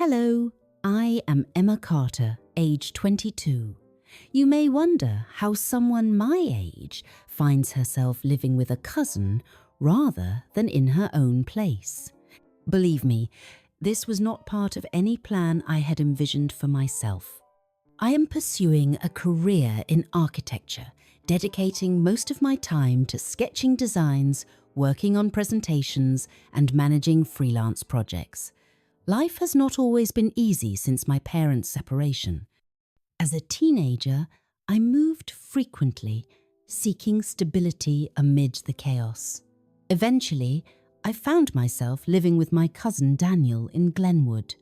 Hello, I am Emma Carter, age 22. You may wonder how someone my age finds herself living with a cousin rather than in her own place. Believe me, this was not part of any plan I had envisioned for myself. I am pursuing a career in architecture, dedicating most of my time to sketching designs, working on presentations, and managing freelance projects. Life has not always been easy since my parents' separation. As a teenager, I moved frequently, seeking stability amid the chaos. Eventually, I found myself living with my cousin Daniel in Glenwood.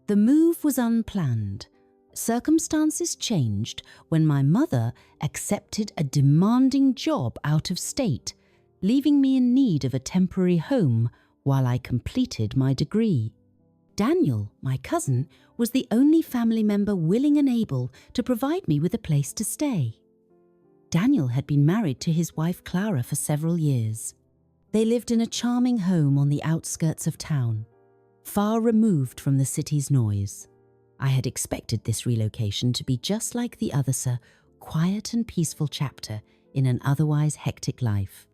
The move was unplanned. Circumstances changed when my mother accepted a demanding job out of state, leaving me in need of a temporary home while I completed my degree. Daniel, my cousin, was the only family member willing and able to provide me with a place to stay. Daniel had been married to his wife Clara for several years. They lived in a charming home on the outskirts of town, far removed from the city's noise. I had expected this relocation to be just like the other quiet and peaceful chapter in an otherwise hectic life.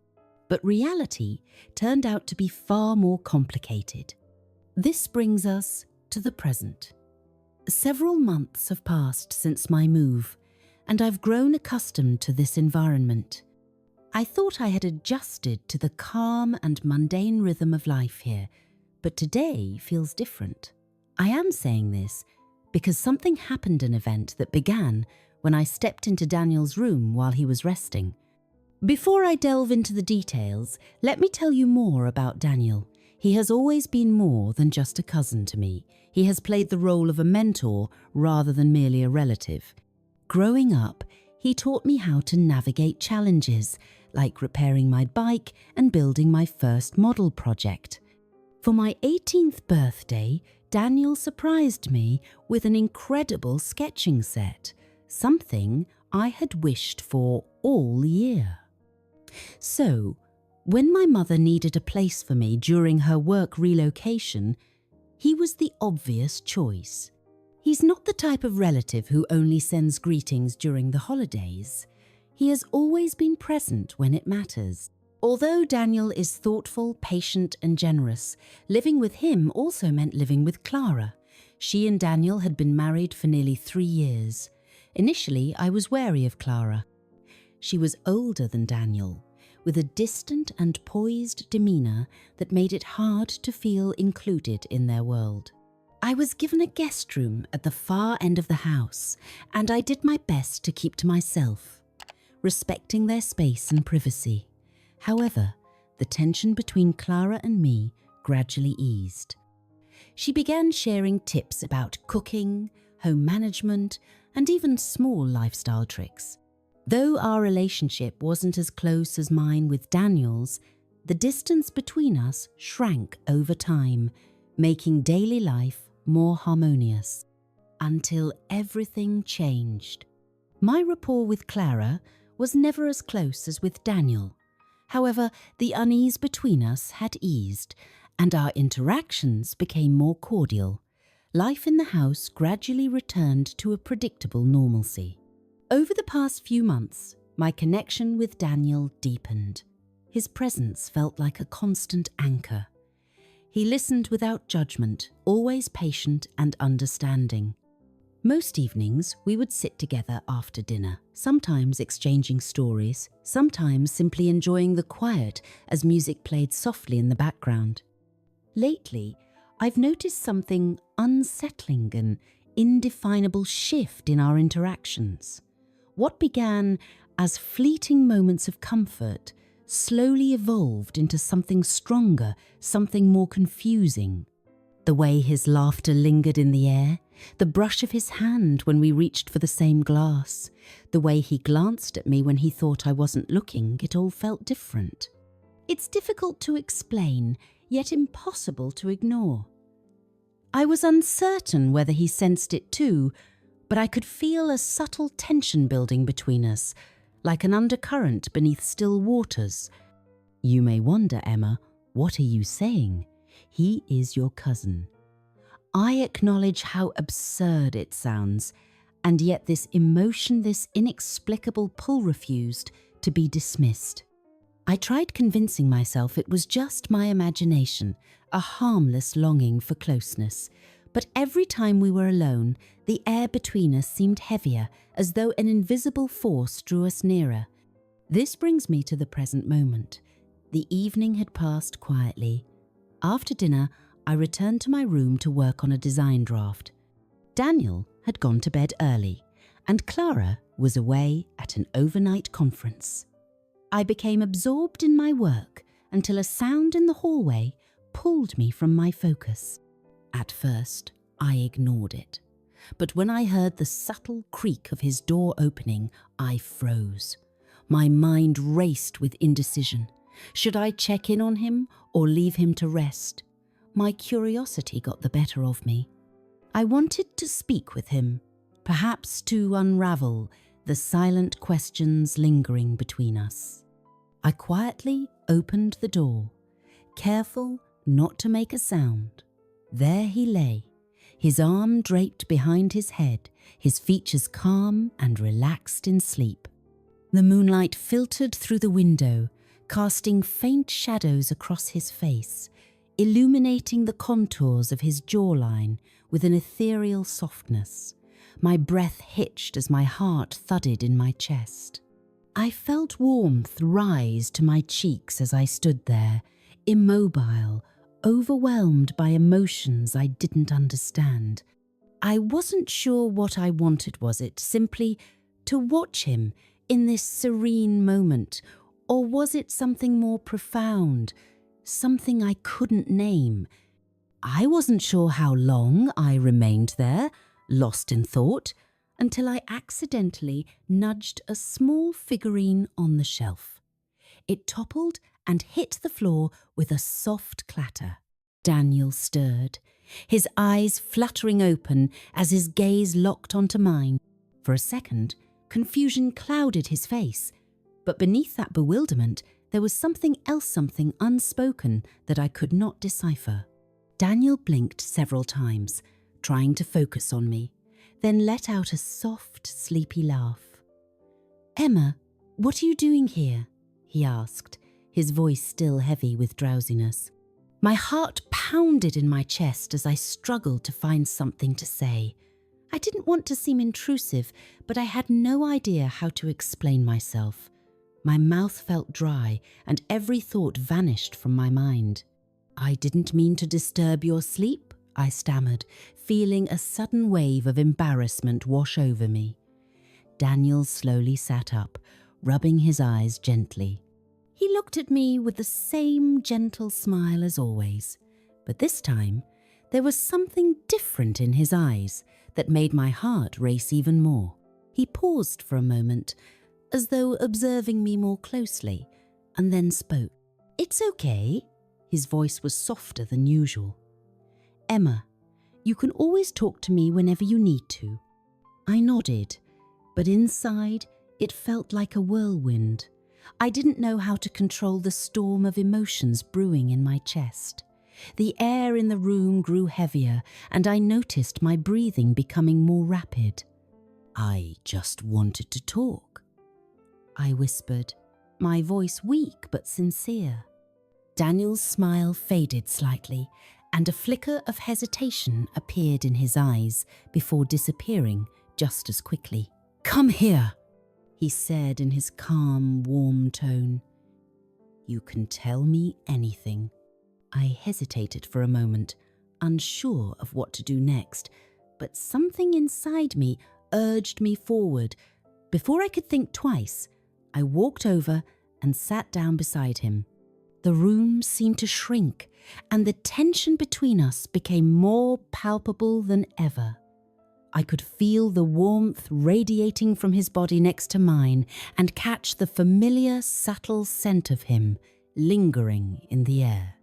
But reality turned out to be far more complicated. This brings us to the present. Several months have passed since my move, and I've grown accustomed to this environment. I thought I had adjusted to the calm and mundane rhythm of life here, but today feels different. I am saying this because something happened, an event that began when I stepped into Daniel's room while he was resting. Before I delve into the details, let me tell you more about Daniel. He has always been more than just a cousin to me. He has played the role of a mentor rather than merely a relative. Growing up, he taught me how to navigate challenges, like repairing my bike and building my first model project. For my 18th birthday, Daniel surprised me with an incredible sketching set, something I had wished for all year. So, when my mother needed a place for me during her work relocation, he was the obvious choice. He's not the type of relative who only sends greetings during the holidays. He has always been present when it matters. Although Daniel is thoughtful, patient, and generous, living with him also meant living with Clara. She and Daniel had been married for nearly 3 years. Initially, I was wary of Clara. She was older than Daniel, with a distant and poised demeanour that made it hard to feel included in their world. I was given a guest room at the far end of the house, and I did my best to keep to myself, respecting their space and privacy. However, the tension between Clara and me gradually eased. She began sharing tips about cooking, home management, and even small lifestyle tricks. Though our relationship wasn't as close as mine with Daniel's, the distance between us shrank over time, making daily life more harmonious. Until everything changed. My rapport with Clara was never as close as with Daniel. However, the unease between us had eased, and our interactions became more cordial. Life in the house gradually returned to a predictable normalcy. Over the past few months, my connection with Daniel deepened. His presence felt like a constant anchor. He listened without judgment, always patient and understanding. Most evenings, we would sit together after dinner, sometimes exchanging stories, sometimes simply enjoying the quiet as music played softly in the background. Lately, I've noticed something unsettling, an indefinable shift in our interactions. What began as fleeting moments of comfort slowly evolved into something stronger, something more confusing. The way his laughter lingered in the air, the brush of his hand when we reached for the same glass, the way he glanced at me when he thought I wasn't looking, it all felt different. It's difficult to explain, yet impossible to ignore. I was uncertain whether he sensed it too, but I could feel a subtle tension building between us, like an undercurrent beneath still waters. You may wonder, Emma, what are you saying? He is your cousin. I acknowledge how absurd it sounds, and yet this emotion, this inexplicable pull refused to be dismissed. I tried convincing myself it was just my imagination, a harmless longing for closeness, but every time we were alone, the air between us seemed heavier, as though an invisible force drew us nearer. This brings me to the present moment. The evening had passed quietly. After dinner, I returned to my room to work on a design draft. Daniel had gone to bed early, and Clara was away at an overnight conference. I became absorbed in my work until a sound in the hallway pulled me from my focus. At first, I ignored it, but when I heard the subtle creak of his door opening, I froze. My mind raced with indecision. Should I check in on him or leave him to rest? My curiosity got the better of me. I wanted to speak with him, perhaps to unravel the silent questions lingering between us. I quietly opened the door, careful not to make a sound. There he lay, his arm draped behind his head, his features calm and relaxed in sleep. The moonlight filtered through the window, casting faint shadows across his face, illuminating the contours of his jawline with an ethereal softness. My breath hitched as my heart thudded in my chest. I felt warmth rise to my cheeks as I stood there, immobile, overwhelmed by emotions I didn't understand. I wasn't sure what I wanted. Was it simply to watch him in this serene moment, or was it something more profound, something I couldn't name? I wasn't sure how long I remained there, lost in thought, until I accidentally nudged a small figurine on the shelf. It toppled and hit the floor with a soft clatter. Daniel stirred, his eyes fluttering open as his gaze locked onto mine. For a second, confusion clouded his face, but beneath that bewilderment, there was something else, something unspoken that I could not decipher. Daniel blinked several times, trying to focus on me, then let out a soft, sleepy laugh. "Emma, what are you doing here?" he asked, his voice still heavy with drowsiness. My heart pounded in my chest as I struggled to find something to say. I didn't want to seem intrusive, but I had no idea how to explain myself. My mouth felt dry, and every thought vanished from my mind. "I didn't mean to disturb your sleep," I stammered, feeling a sudden wave of embarrassment wash over me. Daniel slowly sat up, rubbing his eyes gently. He looked at me with the same gentle smile as always, but this time there was something different in his eyes that made my heart race even more. He paused for a moment, as though observing me more closely, and then spoke. "It's okay." His voice was softer than usual. "Emma, you can always talk to me whenever you need to." I nodded, but inside it felt like a whirlwind. I didn't know how to control the storm of emotions brewing in my chest. The air in the room grew heavier, and I noticed my breathing becoming more rapid. "I just wanted to talk," I whispered, my voice weak but sincere. Daniel's smile faded slightly, and a flicker of hesitation appeared in his eyes before disappearing just as quickly. "Come here," he said in his calm, warm tone. "You can tell me anything." I hesitated for a moment, unsure of what to do next, but something inside me urged me forward. Before I could think twice, I walked over and sat down beside him. The room seemed to shrink, and the tension between us became more palpable than ever. I could feel the warmth radiating from his body next to mine and catch the familiar, subtle scent of him lingering in the air.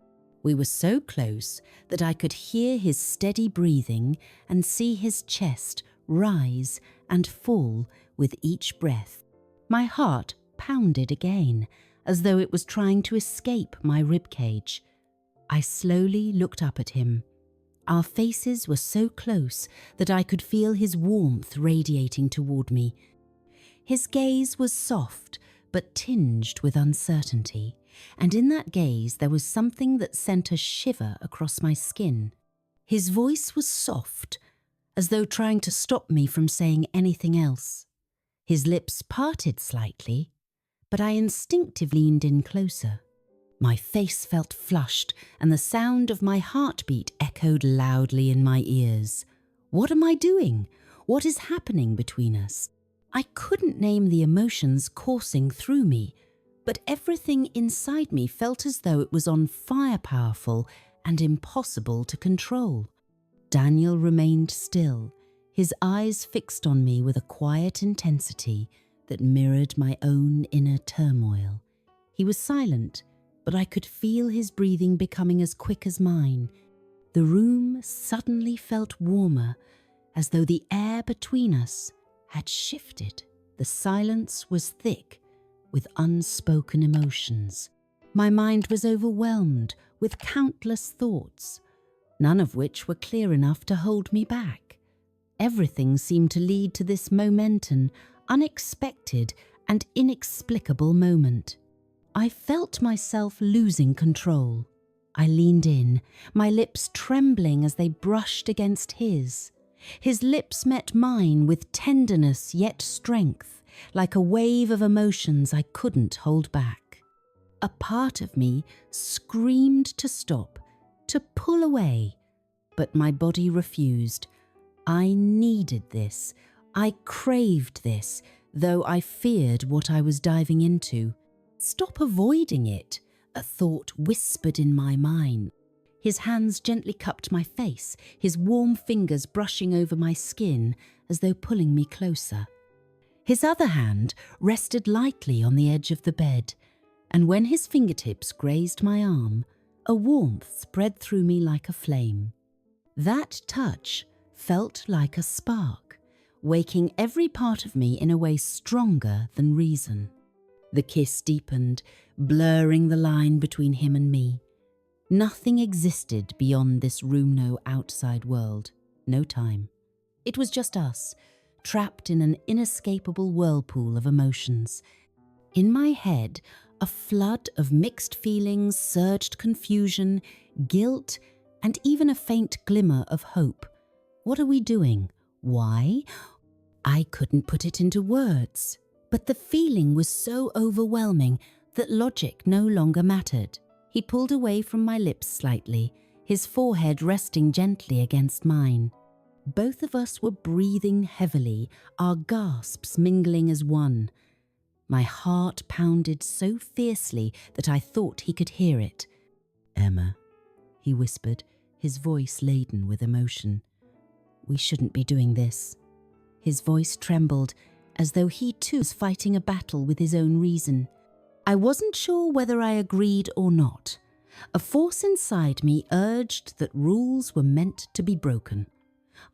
We were so close that I could hear his steady breathing and see his chest rise and fall with each breath. My heart pounded again, as though it was trying to escape my ribcage. I slowly looked up at him. Our faces were so close that I could feel his warmth radiating toward me. His gaze was soft but tinged with uncertainty, and in that gaze there was something that sent a shiver across my skin. His voice was soft, as though trying to stop me from saying anything else. His lips parted slightly, but I instinctively leaned in closer. My face felt flushed, and the sound of my heartbeat echoed loudly in my ears. What am I doing? What is happening between us? I couldn't name the emotions coursing through me, but everything inside me felt as though it was on fire, powerful and impossible to control. Daniel remained still, his eyes fixed on me with a quiet intensity that mirrored my own inner turmoil. He was silent, but I could feel his breathing becoming as quick as mine. The room suddenly felt warmer, as though the air between us had shifted. The silence was thick with unspoken emotions. My mind was overwhelmed with countless thoughts, none of which were clear enough to hold me back. Everything seemed to lead to this momentum, unexpected and inexplicable moment. I felt myself losing control. I leaned in, my lips trembling as they brushed against his. His lips met mine with tenderness yet strength, like a wave of emotions I couldn't hold back. A part of me screamed to stop, to pull away, but my body refused. I needed this. I craved this, though I feared what I was diving into. Stop avoiding it, a thought whispered in my mind. His hands gently cupped my face, his warm fingers brushing over my skin as though pulling me closer. His other hand rested lightly on the edge of the bed, and when his fingertips grazed my arm, a warmth spread through me like a flame. That touch felt like a spark, waking every part of me in a way stronger than reason. The kiss deepened, blurring the line between him and me. Nothing existed beyond this room, no outside world, no time. It was just us, trapped in an inescapable whirlpool of emotions. In my head, a flood of mixed feelings surged: confusion, guilt, and even a faint glimmer of hope. What are we doing? Why? I couldn't put it into words, but the feeling was so overwhelming that logic no longer mattered. He pulled away from my lips slightly, his forehead resting gently against mine. Both of us were breathing heavily, our gasps mingling as one. My heart pounded so fiercely that I thought he could hear it. "Emma," he whispered, his voice laden with emotion. "We shouldn't be doing this." His voice trembled, as though he too was fighting a battle with his own reason. I wasn't sure whether I agreed or not. A force inside me urged that rules were meant to be broken.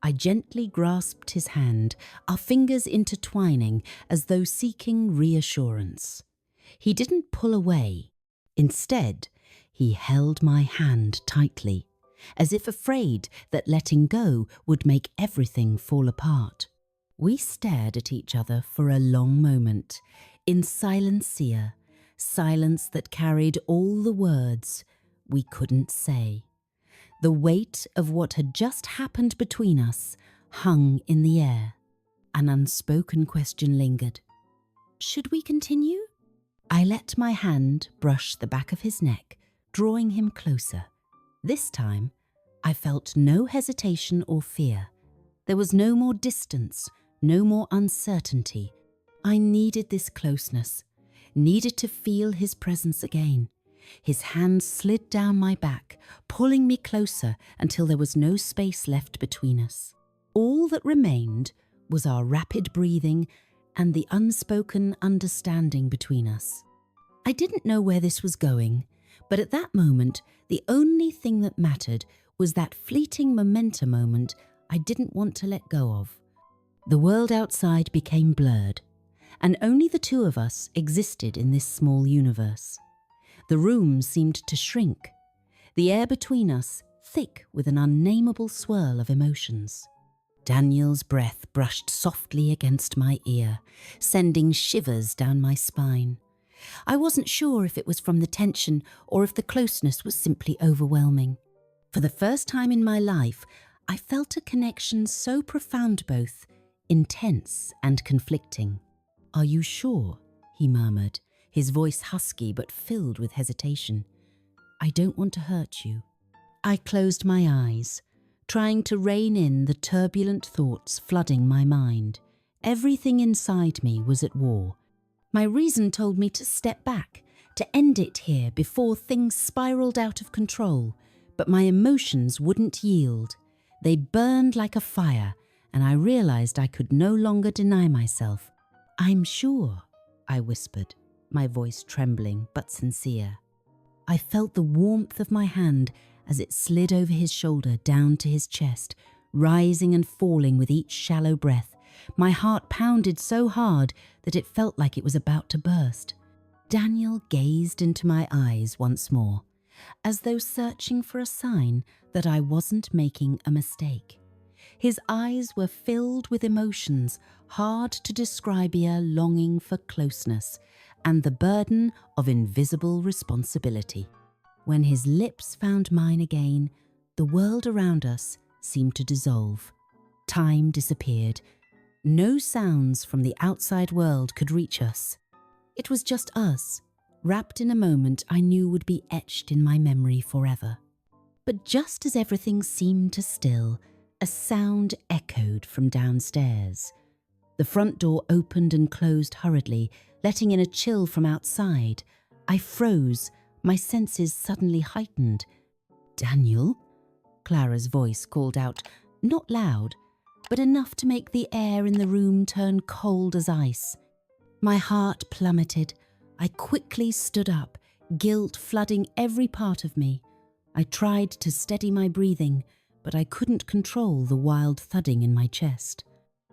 I gently grasped his hand, our fingers intertwining as though seeking reassurance. He didn't pull away. Instead, he held my hand tightly, as if afraid that letting go would make everything fall apart. We stared at each other for a long moment, in silencia, silence that carried all the words we couldn't say. The weight of what had just happened between us hung in the air. An unspoken question lingered. Should we continue? I let my hand brush the back of his neck, drawing him closer. This time, I felt no hesitation or fear. There was no more distance, no more uncertainty. I needed this closeness, needed to feel his presence again. His hand slid down my back, pulling me closer until there was no space left between us. All that remained was our rapid breathing and the unspoken understanding between us. I didn't know where this was going, but at that moment, the only thing that mattered was that fleeting memento moment I didn't want to let go of. The world outside became blurred, and only the two of us existed in this small universe. The room seemed to shrink, the air between us thick with an unnameable swirl of emotions. Daniel's breath brushed softly against my ear, sending shivers down my spine. I wasn't sure if it was from the tension or if the closeness was simply overwhelming. For the first time in my life, I felt a connection so profound, both intense and conflicting. "Are you sure?" he murmured, his voice husky but filled with hesitation. "I don't want to hurt you." I closed my eyes, trying to rein in the turbulent thoughts flooding my mind. Everything inside me was at war. My reason told me to step back, to end it here before things spiraled out of control, but my emotions wouldn't yield. They burned like a fire, and I realized I could no longer deny myself. "I'm sure," I whispered, my voice trembling but sincere. I felt the warmth of my hand as it slid over his shoulder down to his chest, rising and falling with each shallow breath. My heart pounded so hard that it felt like it was about to burst. Daniel gazed into my eyes once more, as though searching for a sign that I wasn't making a mistake. His eyes were filled with emotions hard to describe, a longing for closeness and the burden of invisible responsibility. When his lips found mine again, the world around us seemed to dissolve. Time disappeared. No sounds from the outside world could reach us. It was just us, wrapped in a moment I knew would be etched in my memory forever. But just as everything seemed to still, a sound echoed from downstairs. The front door opened and closed hurriedly, letting in a chill from outside. I froze, my senses suddenly heightened. "Daniel?" Clara's voice called out, not loud, but enough to make the air in the room turn cold as ice. My heart plummeted. I quickly stood up, guilt flooding every part of me. I tried to steady my breathing, but I couldn't control the wild thudding in my chest.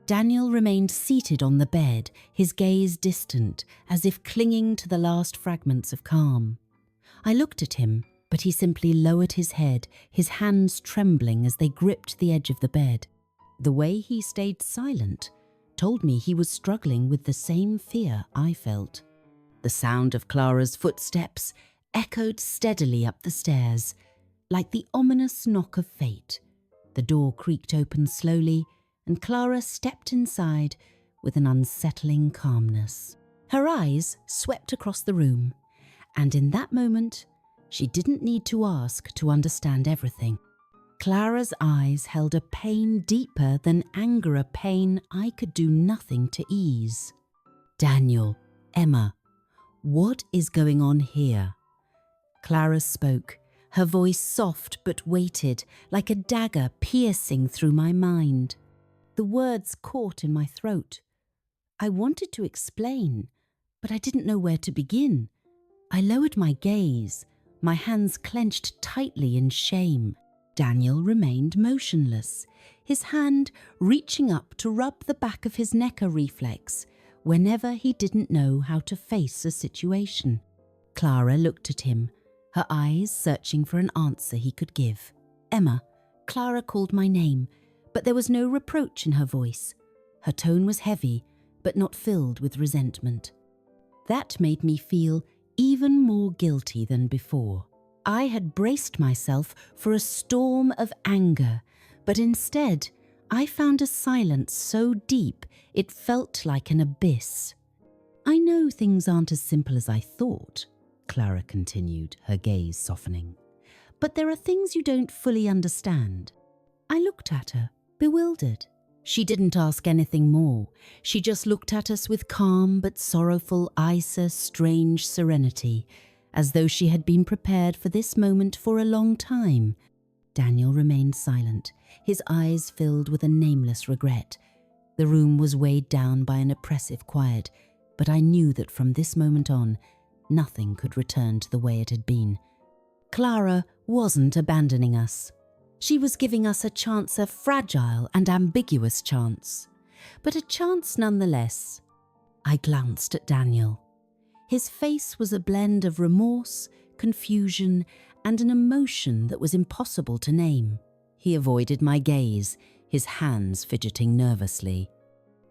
Daniel remained seated on the bed, his gaze distant, as if clinging to the last fragments of calm. I looked at him, but he simply lowered his head, his hands trembling as they gripped the edge of the bed. The way he stayed silent told me he was struggling with the same fear I felt. The sound of Clara's footsteps echoed steadily up the stairs, like the ominous knock of fate. The door creaked open slowly, and Clara stepped inside with an unsettling calmness. Her eyes swept across the room, and in that moment, she didn't need to ask to understand everything. Clara's eyes held a pain deeper than anger, a pain I could do nothing to ease. "Daniel, Emma, what is going on here?" Clara spoke, her voice soft but weighted, like a dagger piercing through my mind. The words caught in my throat. I wanted to explain, but I didn't know where to begin. I lowered my gaze, my hands clenched tightly in shame. Daniel remained motionless, his hand reaching up to rub the back of his neck, a reflex whenever he didn't know how to face a situation. Clara looked at him, her eyes searching for an answer he could give. "Emma." Clara called my name, but there was no reproach in her voice. Her tone was heavy, but not filled with resentment. That made me feel even more guilty than before. I had braced myself for a storm of anger, but instead I found a silence so deep it felt like an abyss. "I know things aren't as simple as I thought," Clara continued, her gaze softening. "But there are things you don't fully understand." I looked at her, bewildered. She didn't ask anything more. She just looked at us with calm but sorrowful, strange serenity, as though she had been prepared for this moment for a long time. Daniel remained silent, his eyes filled with a nameless regret. The room was weighed down by an oppressive quiet, but I knew that from this moment on, nothing could return to the way it had been. Clara wasn't abandoning us. She was giving us a chance, a fragile and ambiguous chance, but a chance nonetheless. I glanced at Daniel. His face was a blend of remorse, confusion, and an emotion that was impossible to name. He avoided my gaze, his hands fidgeting nervously.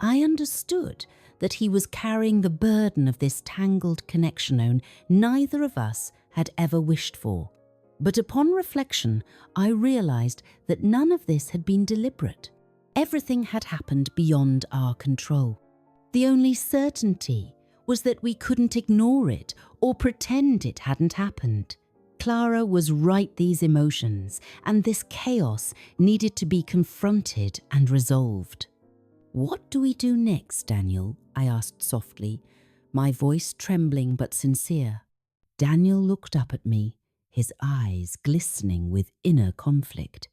I understood that he was carrying the burden of this tangled connection neither of us had ever wished for. But upon reflection, I realized that none of this had been deliberate. Everything had happened beyond our control. The only certainty was that we couldn't ignore it or pretend it hadn't happened. Clara was right, these emotions and this chaos needed to be confronted and resolved. "What do we do next, Daniel?" I asked softly, my voice trembling but sincere. Daniel looked up at me, his eyes glistening with inner conflict.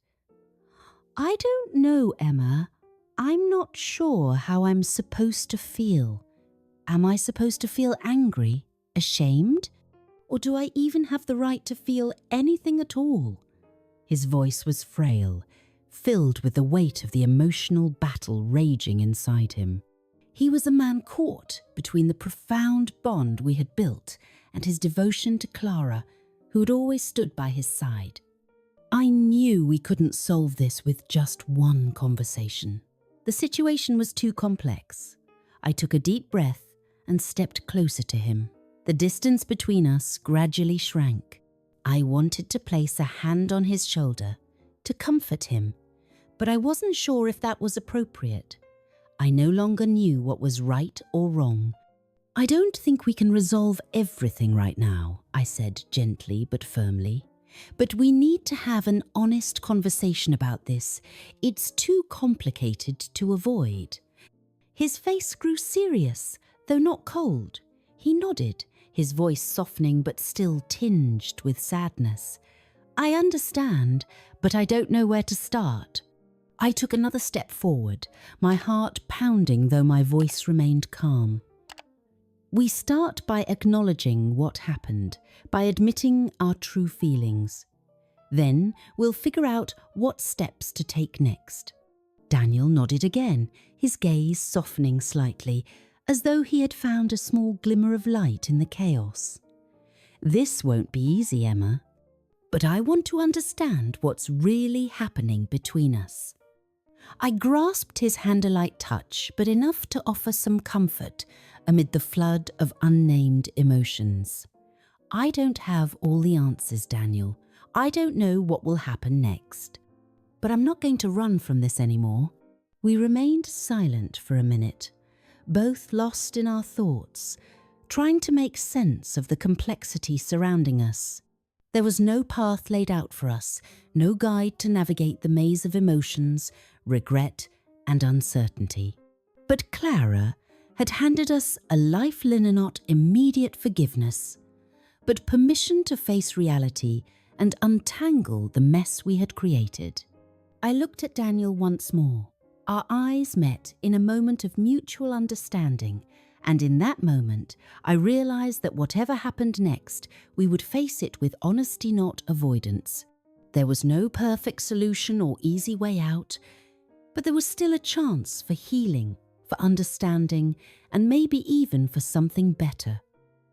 "I don't know, Emma. I'm not sure how I'm supposed to feel. Am I supposed to feel angry, ashamed? Or do I even have the right to feel anything at all?" His voice was frail, filled with the weight of the emotional battle raging inside him. He was a man caught between the profound bond we had built and his devotion to Clara, who had always stood by his side. I knew we couldn't solve this with just one conversation. The situation was too complex. I took a deep breath and stepped closer to him. The distance between us gradually shrank. I wanted to place a hand on his shoulder to comfort him, but I wasn't sure if that was appropriate. I no longer knew what was right or wrong. "I don't think we can resolve everything right now," I said gently but firmly. "But we need to have an honest conversation about this. It's too complicated to avoid." His face grew serious, though not cold. He nodded, his voice softening but still tinged with sadness. "I understand, but I don't know where to start." I took another step forward, my heart pounding though my voice remained calm. "We start by acknowledging what happened, by admitting our true feelings. Then we'll figure out what steps to take next." Daniel nodded again, his gaze softening slightly, as though he had found a small glimmer of light in the chaos. "This won't be easy, Emma, but I want to understand what's really happening between us." I grasped his hand-a-light touch, but enough to offer some comfort amid the flood of unnamed emotions. "I don't have all the answers, Daniel. I don't know what will happen next. But I'm not going to run from this anymore." We remained silent for a minute, both lost in our thoughts, trying to make sense of the complexity surrounding us. There was no path laid out for us, no guide to navigate the maze of emotions, regret, and uncertainty. But Clara had handed us a life not immediate forgiveness, but permission to face reality and untangle the mess we had created. I looked at Daniel once more. Our eyes met in a moment of mutual understanding, and in that moment I realized that whatever happened next, we would face it with honesty, not avoidance. There was no perfect solution or easy way out, but there was still a chance for healing, for understanding, and maybe even for something better.